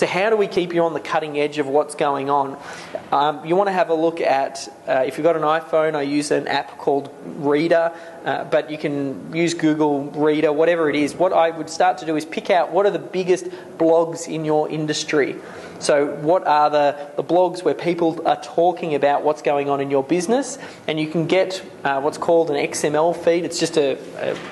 So how do we keep you on the cutting edge of what's going on? You want to have a look at, if you've got an iPhone, I use an app called Reader, but you can use Google Reader, whatever it is. What I would start to do is pick out what are the biggest blogs in your industry. So what are the blogs where people are talking about what's going on in your business, and you can get what's called an XML feed. It's just a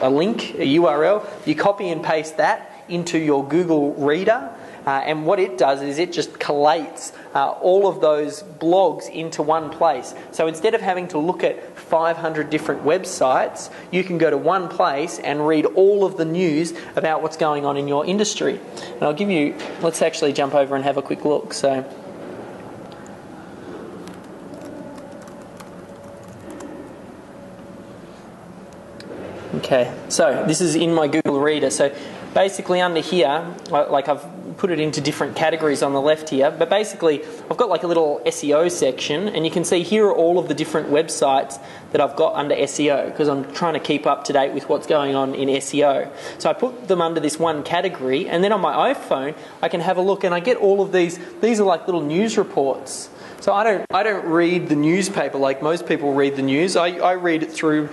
link, a URL. You copy and paste that into your Google Reader, and what it does is it just collates all of those blogs into one place. So instead of having to look at 500 different websites, you can go to one place and read all of the news about what's going on in your industry. And I'll give you, let's actually jump over and have a quick look. So okay, so this is in my Google Reader. So basically under here, like I've put it into different categories on the left here, but basically I've got like a little SEO section, and you can see here are all of the different websites that I've got under SEO, because I'm trying to keep up to date with what's going on in SEO. So I put them under this one category, and then on my iPhone I can have a look and I get all of these. These are like little news reports. So I don't read the newspaper like most people read the news. I read it through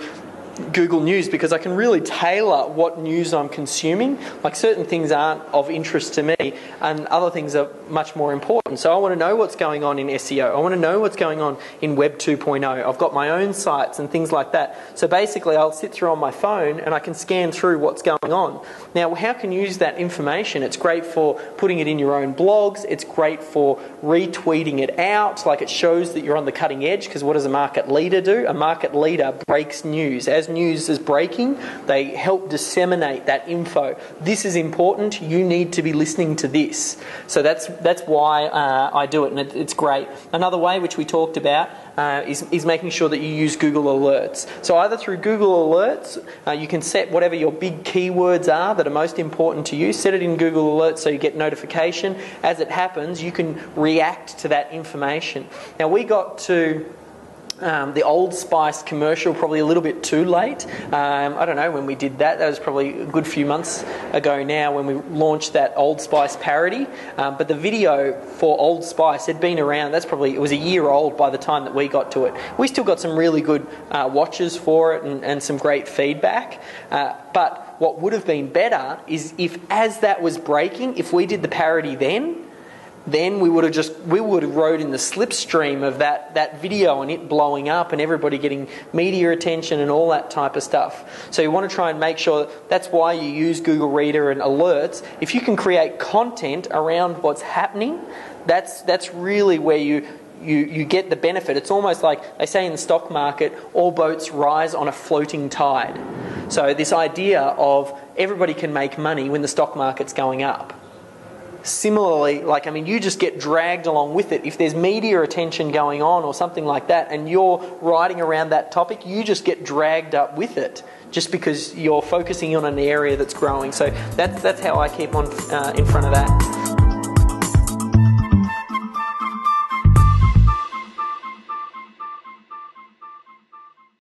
Google News, because I can really tailor what news I'm consuming. Like certain things aren't of interest to me and other things are much more important. So I want to know what's going on in SEO. I want to know what's going on in Web 2.0. I've got my own sites and things like that. So basically I'll sit through on my phone and I can scan through what's going on. Now, how can you use that information? It's great for putting it in your own blogs. It's great for retweeting it out. Like it shows that you're on the cutting edge, because what does a market leader do? A market leader breaks news. As news is breaking, they help disseminate that info. This is important. You need to be listening to this. So that's why I do it, and it's great. Another way, which we talked about, is making sure that you use Google Alerts. So either through Google Alerts, you can set whatever your big keywords are that are most important to you. Set it in Google Alerts so you get notification. As it happens, you can react to that information. Now, we got to the Old Spice commercial probably a little bit too late. I don't know when we did that. That was probably a good few months ago now when we launched that Old Spice parody. But the video for Old Spice had been around. It was a year old by the time that we got to it. We still got some really good watches for it and some great feedback. But what would have been better is if, as that was breaking, if we did the parody then we would have rode in the slipstream of that video and it blowing up and everybody getting media attention and all that type of stuff. So you want to try and make sure that's why you use Google Reader and Alerts. If you can create content around what's happening, that's really where you get the benefit. It's almost like they say in the stock market, all boats rise on a floating tide. So this idea of everybody can make money when the stock market's going up. Similarly, you just get dragged along with it. If there's media attention going on or something like that and you're riding around that topic, you just get dragged up with it just because you're focusing on an area that's growing. So that's how I keep on in front of that.